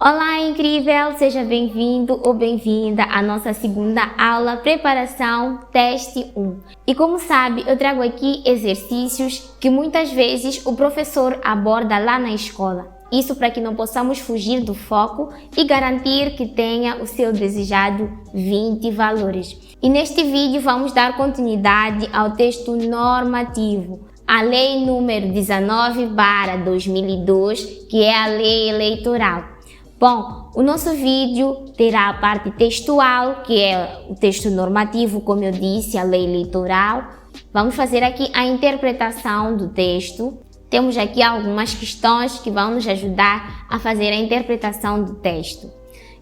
Olá, incrível! Seja bem-vindo ou bem-vinda à nossa segunda aula Preparação Teste 1. E como sabe, eu trago aqui exercícios que muitas vezes o professor aborda lá na escola. Isso para que não possamos fugir do foco e garantir que tenha o seu desejado 20 valores. E neste vídeo vamos dar continuidade ao texto normativo, a Lei número 19/2002, que é a Lei Eleitoral. Bom, o nosso vídeo terá a parte textual, que é o texto normativo, como eu disse, a lei eleitoral. Vamos fazer aqui a interpretação do texto. Temos aqui algumas questões que vão nos ajudar a fazer a interpretação do texto.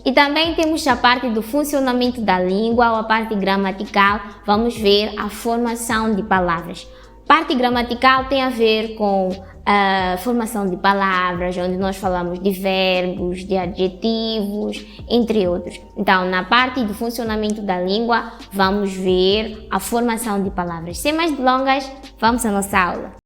E também temos a parte do funcionamento da língua, ou a parte gramatical. Vamos ver a formação de palavras. Parte gramatical tem a ver com a formação de palavras, onde nós falamos de verbos, de adjetivos, entre outros. Então, na parte do funcionamento da língua, vamos ver a formação de palavras. Sem mais delongas, vamos à nossa aula.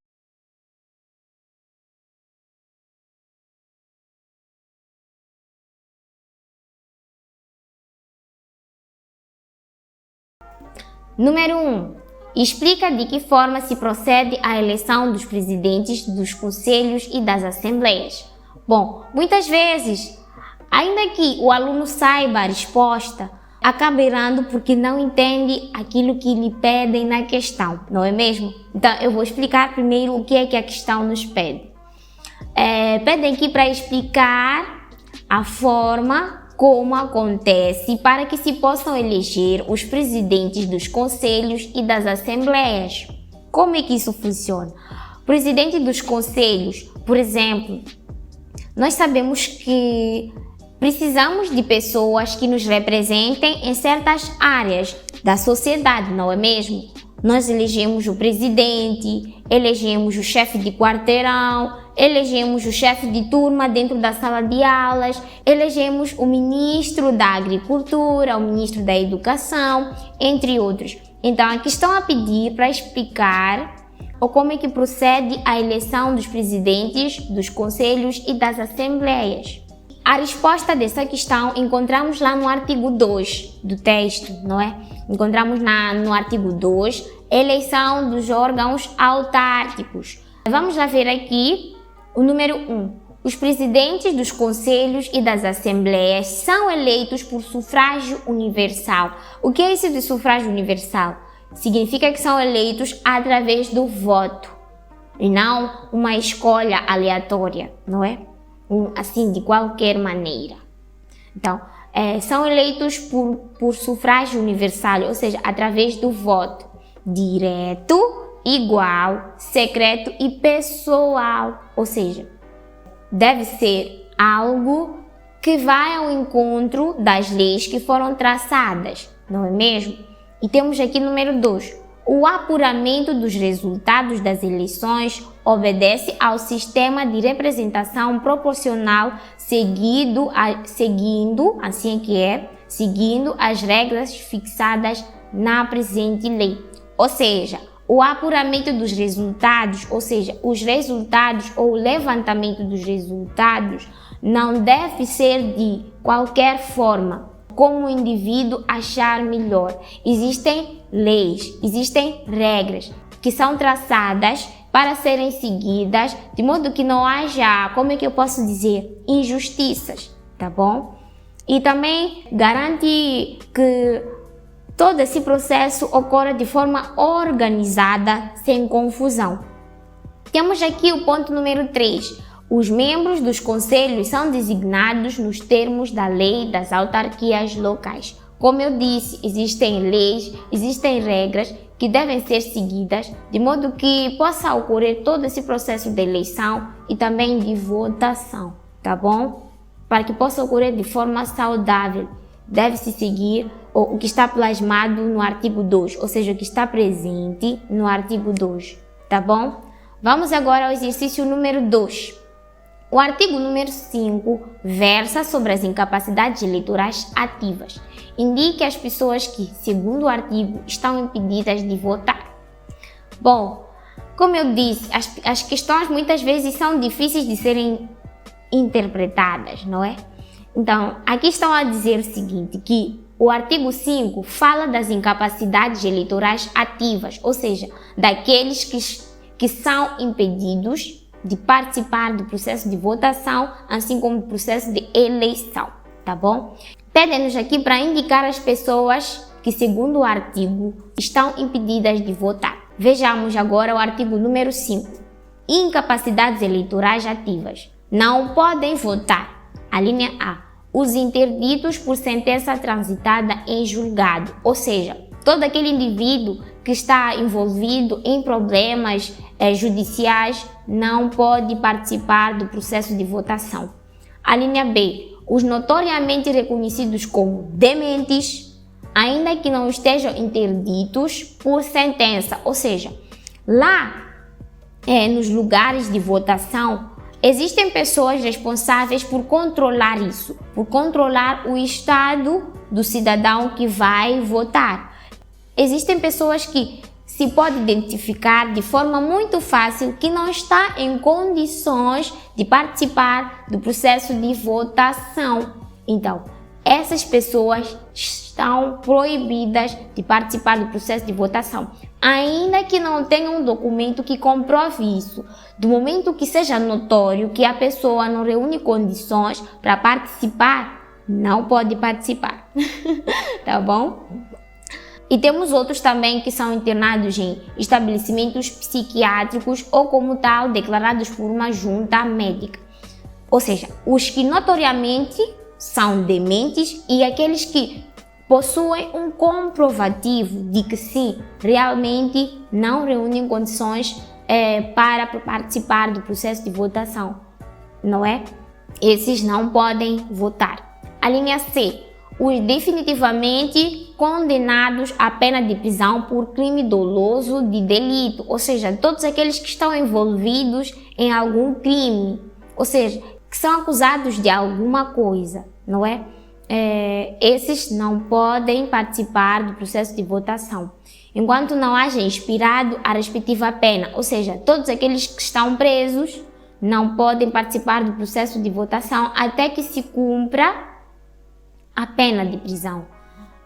Número 1. Explica de que forma se procede à eleição dos presidentes dos conselhos e das assembleias. Bom, muitas vezes, ainda que o aluno saiba a resposta, acaba errando porque não entende aquilo que lhe pedem na questão, não é mesmo? Então, eu vou explicar primeiro o que é que a questão nos pede. Pedem aqui para explicar a forma como acontece para que se possam eleger os presidentes dos conselhos e das assembleias. Como é que isso funciona? Presidente dos conselhos, por exemplo, nós sabemos que precisamos de pessoas que nos representem em certas áreas da sociedade, não é mesmo? Nós elegemos o presidente, elegemos o chefe de quarteirão, elegemos o chefe de turma dentro da sala de aulas, elegemos o ministro da Agricultura, o ministro da Educação, entre outros. Então, aqui estão a pedir para explicar como é que procede a eleição dos presidentes dos conselhos e das assembleias. A resposta dessa questão encontramos lá no artigo 2 do texto, não é? Encontramos no artigo 2, eleição dos órgãos autárquicos. Vamos lá ver aqui o número 1. Os presidentes dos conselhos e das assembleias são eleitos por sufrágio universal. O que é isso de sufrágio universal? Significa que são eleitos através do voto e não uma escolha aleatória, não é? Assim, de qualquer maneira. Então, são eleitos por sufrágio universal, ou seja, através do voto direto, igual, secreto e pessoal, ou seja, deve ser algo que vai ao encontro das leis que foram traçadas, não é mesmo? E temos aqui número 2. O apuramento dos resultados das eleições obedece ao sistema de representação proporcional seguindo as regras fixadas na presente lei. Ou seja, o apuramento dos resultados, ou seja, os resultados ou o levantamento dos resultados não deve ser de qualquer forma, como o indivíduo achar melhor. Existem leis, existem regras que são traçadas para serem seguidas, de modo que não haja, como é que eu posso dizer, injustiças, tá bom? E também garante que todo esse processo ocorra de forma organizada, sem confusão. Temos aqui o ponto número 3. Os membros dos conselhos são designados nos termos da lei das autarquias locais. Como eu disse, existem leis, existem regras que devem ser seguidas, de modo que possa ocorrer todo esse processo de eleição e também de votação, tá bom? Para que possa ocorrer de forma saudável, deve-se seguir o que está plasmado no artigo 2, ou seja, o que está presente no artigo 2, tá bom? Vamos agora ao exercício número 2. O artigo número 5 versa sobre as incapacidades eleitorais ativas. Indique as pessoas que, segundo o artigo, estão impedidas de votar. Bom, como eu disse, as questões muitas vezes são difíceis de serem interpretadas, não é? Então, aqui estão a dizer o seguinte, que o artigo 5 fala das incapacidades eleitorais ativas, ou seja, daqueles que são impedidos de participar do processo de votação, assim como do processo de eleição, tá bom? Pedem-nos aqui para indicar as pessoas que, segundo o artigo, estão impedidas de votar. Vejamos agora o artigo número 5. Incapacidades eleitorais ativas. Não podem votar. A linha A. Os interditos por sentença transitada em julgado, ou seja, todo aquele indivíduo que está envolvido em problemas judiciais não pode participar do processo de votação. A linha B. Os notoriamente reconhecidos como dementes, ainda que não estejam interditos por sentença, ou seja, lá nos lugares de votação, existem pessoas responsáveis por controlar isso, por controlar o estado do cidadão que vai votar. Existem pessoas que se pode identificar de forma muito fácil que não está em condições de participar do processo de votação. Então, essas pessoas estão proibidas de participar do processo de votação, ainda que não tenham um documento que comprove isso. Do momento que seja notório que a pessoa não reúne condições para participar, não pode participar, tá bom? E temos outros também que são internados em estabelecimentos psiquiátricos ou como tal declarados por uma junta médica. Ou seja, os que notoriamente são dementes e aqueles que possuem um comprovativo de que sim, realmente não reúnem condições para participar do processo de votação, não é? Esses não podem votar. A linha C. Os definitivamente condenados à pena de prisão por crime doloso de delito, ou seja, todos aqueles que estão envolvidos em algum crime, ou seja, que são acusados de alguma coisa, não é? Esses não podem participar do processo de votação, enquanto não haja expirado a respectiva pena, ou seja, todos aqueles que estão presos não podem participar do processo de votação até que se cumpra a pena de prisão.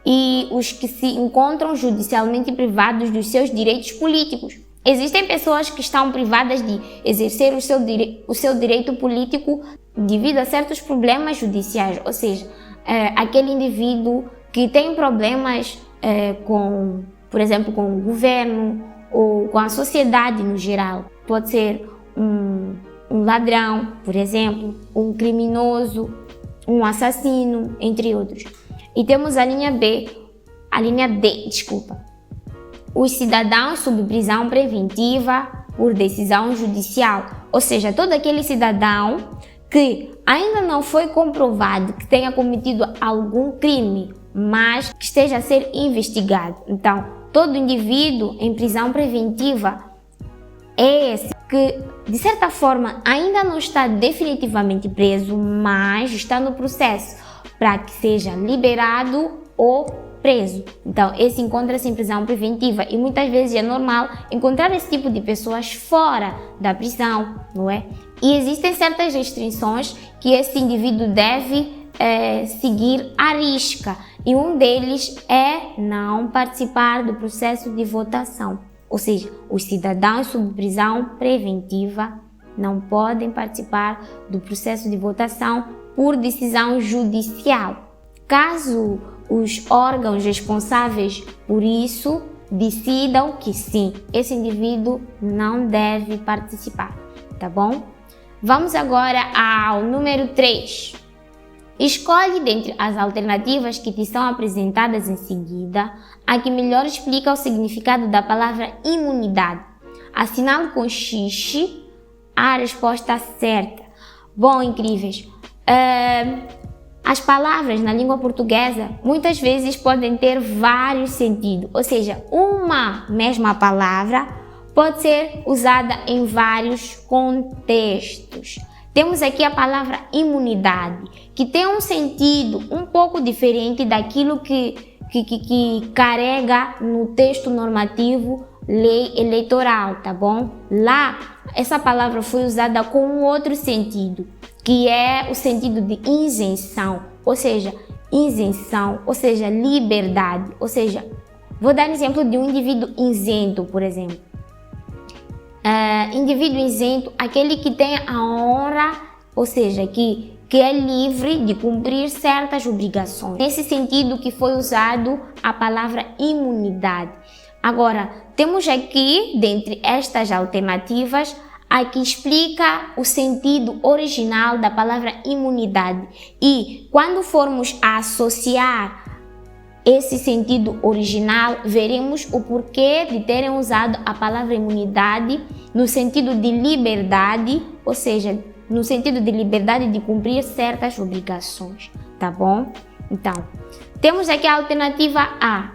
E os que se encontram judicialmente privados dos seus direitos políticos. Existem pessoas que estão privadas de exercer o seu direito político devido a certos problemas judiciais, ou seja, aquele indivíduo que tem problemas por exemplo, com o governo ou com a sociedade no geral. Pode ser um ladrão, por exemplo, um criminoso, um assassino, entre outros. E temos a linha D, os cidadãos sob prisão preventiva por decisão judicial, ou seja, todo aquele cidadão que ainda não foi comprovado que tenha cometido algum crime, mas que esteja a ser investigado. Então, todo indivíduo em prisão preventiva é esse que, de certa forma, ainda não está definitivamente preso, mas está no processo para que seja liberado ou preso. Então, esse encontra-se em prisão preventiva e muitas vezes é normal encontrar esse tipo de pessoas fora da prisão, não é? E existem certas restrições que esse indivíduo deve seguir à risca, e um deles é não participar do processo de votação. Ou seja, os cidadãos sob prisão preventiva não podem participar do processo de votação por decisão judicial. Caso os órgãos responsáveis por isso decidam que sim, esse indivíduo não deve participar, tá bom? Vamos agora ao número 3. Escolhe dentre as alternativas que te são apresentadas em seguida a que melhor explica o significado da palavra imunidade. Assinale com X a resposta certa. Bom, incríveis, as palavras na língua portuguesa muitas vezes podem ter vários sentidos, ou seja, uma mesma palavra pode ser usada em vários contextos. Temos aqui a palavra imunidade, que tem um sentido um pouco diferente daquilo que carrega no texto normativo lei eleitoral, tá bom? Lá, essa palavra foi usada com um outro sentido. que é o sentido de isenção, ou seja, liberdade, ou seja, vou dar exemplo de um indivíduo isento, por exemplo. Indivíduo isento, aquele que tem a honra, ou seja, que é livre de cumprir certas obrigações. Nesse sentido que foi usado a palavra imunidade. Agora, temos aqui, dentre estas alternativas, a que explica o sentido original da palavra imunidade. E quando formos a associar esse sentido original, veremos o porquê de terem usado a palavra imunidade no sentido de liberdade, ou seja, no sentido de liberdade de cumprir certas obrigações, tá bom? Então, temos aqui a alternativa A.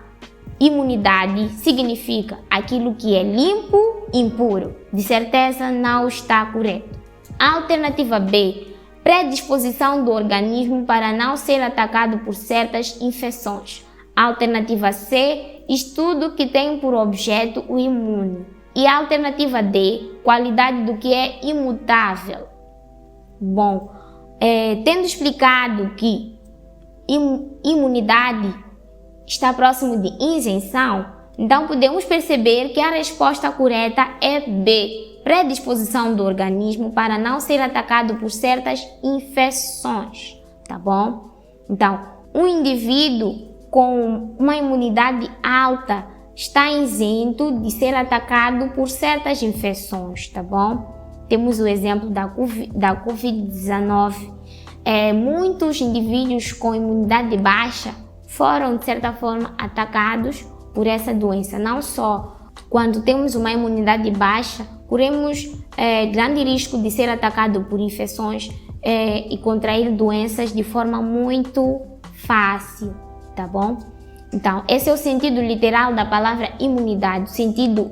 Imunidade significa aquilo que é limpo, impuro. De certeza não está correto. A alternativa B. Predisposição do organismo para não ser atacado por certas infecções. A alternativa C. Estudo que tem por objeto o imune. E a alternativa D. Qualidade do que é imutável. Bom, tendo explicado que imunidade está próximo de isenção, então podemos perceber que a resposta correta é B, predisposição do organismo para não ser atacado por certas infecções, tá bom? Então, um indivíduo com uma imunidade alta está isento de ser atacado por certas infecções, tá bom? Temos o exemplo da Covid-19. Muitos indivíduos com imunidade baixa foram, de certa forma, atacados por essa doença. Não só quando temos uma imunidade baixa, corremos grande risco de ser atacado por infecções e contrair doenças de forma muito fácil, tá bom? Então, esse é o sentido literal da palavra imunidade, o sentido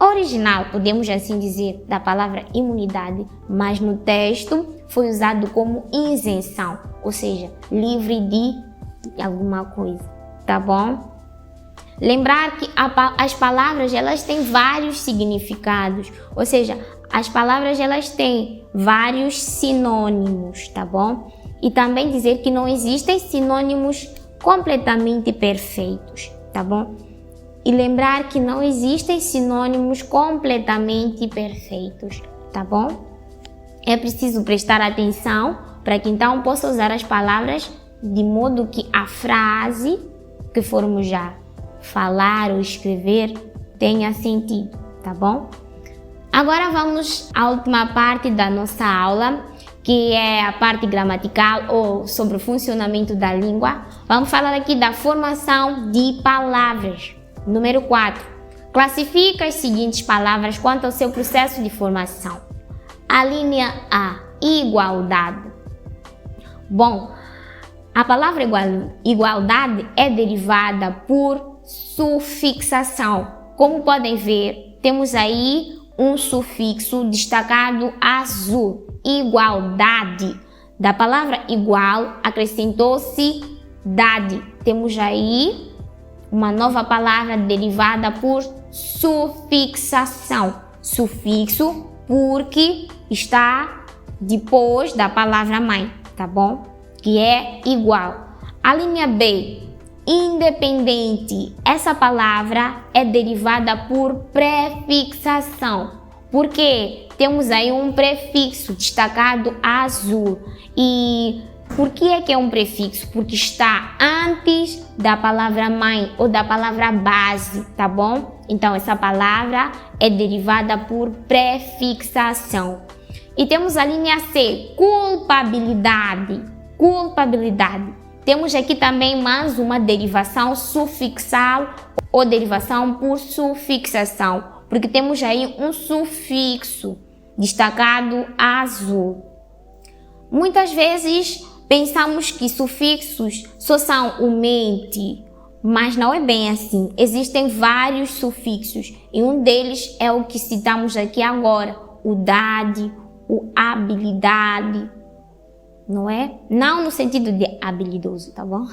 original, podemos assim dizer, da palavra imunidade, mas no texto foi usado como isenção, ou seja, livre de alguma coisa, tá bom? Lembrar que as palavras, elas têm vários significados, ou seja, as palavras, elas têm vários sinônimos, tá bom? E também dizer que não existem sinônimos completamente perfeitos, tá bom? E lembrar que não existem sinônimos completamente perfeitos, tá bom? É preciso prestar atenção para que então possa usar as palavras de modo que a frase que formos já falar ou escrever tenha sentido, tá bom? Agora vamos à última parte da nossa aula, que é a parte gramatical ou sobre o funcionamento da língua. Vamos falar aqui da formação de palavras. Número 4. Classifica as seguintes palavras quanto ao seu processo de formação. A linha A, igualdade. Bom, a palavra igualdade é derivada por sufixação. Como podem ver, temos aí um sufixo destacado azul, igualdade. Da palavra igual acrescentou-se dade. Temos aí uma nova palavra derivada por sufixação. Sufixo porque está depois da palavra mãe, tá bom? Que é igual. A linha B, independente. Essa palavra é derivada por prefixação. Porque temos aí um prefixo destacado azul. E por que é um prefixo? Porque está antes da palavra mãe ou da palavra base, tá bom? Então, essa palavra é derivada por prefixação. E temos a linha C, culpabilidade. Culpabilidade. Temos aqui também mais uma derivação sufixal ou derivação por sufixação, porque temos aí um sufixo destacado azul. Muitas vezes pensamos que sufixos só são o mente, mas não é bem assim. Existem vários sufixos e um deles é o que citamos aqui agora, o dade, o habilidade, não é? Não no sentido de habilidoso, tá bom?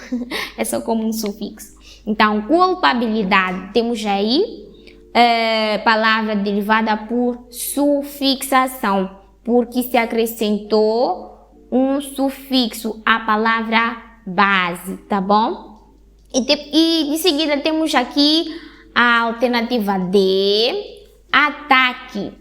É só como um sufixo. Então, culpabilidade, temos aí palavra derivada por sufixação, porque se acrescentou um sufixo à palavra base, tá bom? E de seguida temos aqui a alternativa D, ataque.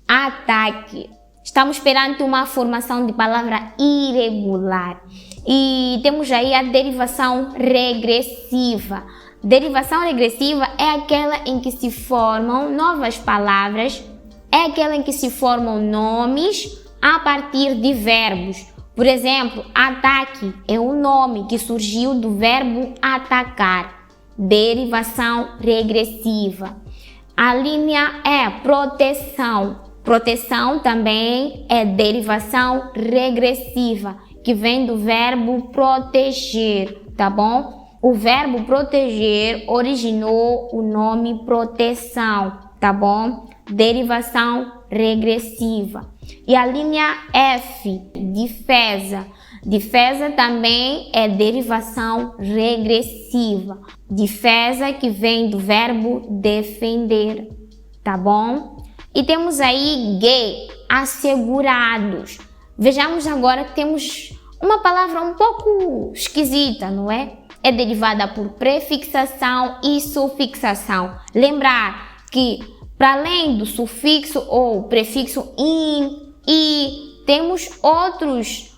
Ataque. Estamos perante uma formação de palavra irregular. E temos aí a derivação regressiva. Derivação regressiva é aquela em que se formam novas palavras, é aquela em que se formam nomes a partir de verbos. Por exemplo, ataque é um nome que surgiu do verbo atacar. Derivação regressiva. A linha é proteção. Proteção também é derivação regressiva, que vem do verbo proteger, tá bom? O verbo proteger originou o nome proteção, tá bom? Derivação regressiva. E a linha F, defesa. Defesa também é derivação regressiva. Defesa que vem do verbo defender, tá bom? E temos aí G, assegurados. Vejamos agora que temos uma palavra um pouco esquisita, não é? É derivada por prefixação e sufixação. Lembrar que, para além do sufixo ou prefixo in, e, temos outros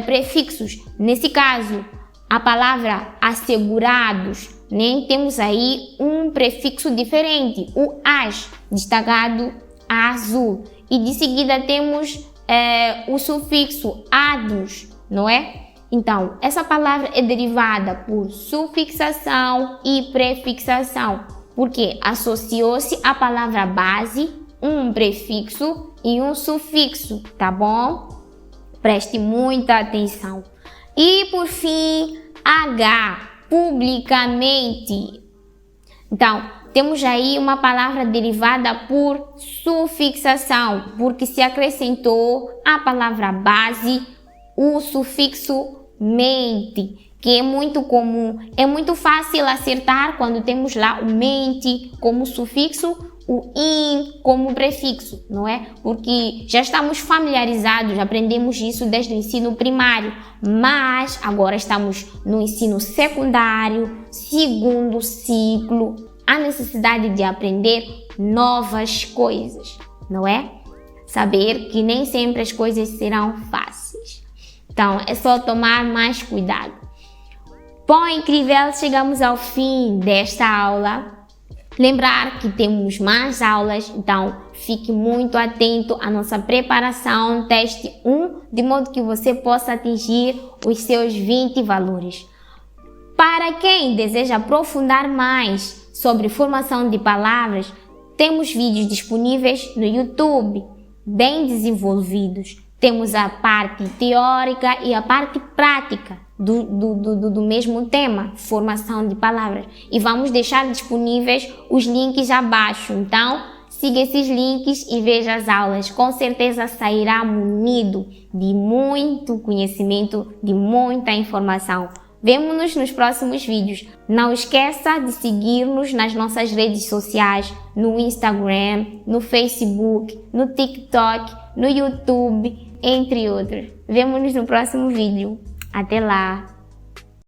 prefixos. Nesse caso, a palavra assegurados, nem temos aí um prefixo diferente, o as, destacado a azul. E de seguida temos o sufixo ados, não é? Então, essa palavra é derivada por sufixação e prefixação, porque associou-se à palavra base um prefixo e um sufixo, tá bom? Preste muita atenção. E por fim, H, publicamente. Então, temos aí uma palavra derivada por sufixação, porque se acrescentou à palavra base o sufixo mente, que é muito comum. É muito fácil acertar quando temos lá o mente como sufixo, o in como prefixo, não é? Porque já estamos familiarizados, aprendemos isso desde o ensino primário, mas agora estamos no ensino secundário, segundo ciclo, há necessidade de aprender novas coisas, não é? Saber que nem sempre as coisas serão fáceis. Então, é só tomar mais cuidado. Bom, incrível, chegamos ao fim desta aula. Lembrar que temos mais aulas, então fique muito atento à nossa preparação teste 1, de modo que você possa atingir os seus 20 valores. Para quem deseja aprofundar mais sobre formação de palavras, temos vídeos disponíveis no YouTube, bem desenvolvidos. Temos a parte teórica e a parte prática do mesmo tema, formação de palavras. E vamos deixar disponíveis os links abaixo. Então, siga esses links e veja as aulas. Com certeza sairá munido de muito conhecimento, de muita informação. Vemo-nos nos próximos vídeos. Não esqueça de seguir-nos nas nossas redes sociais, no Instagram, no Facebook, no TikTok, no YouTube, entre outros. Vemo-nos no próximo vídeo. Até lá!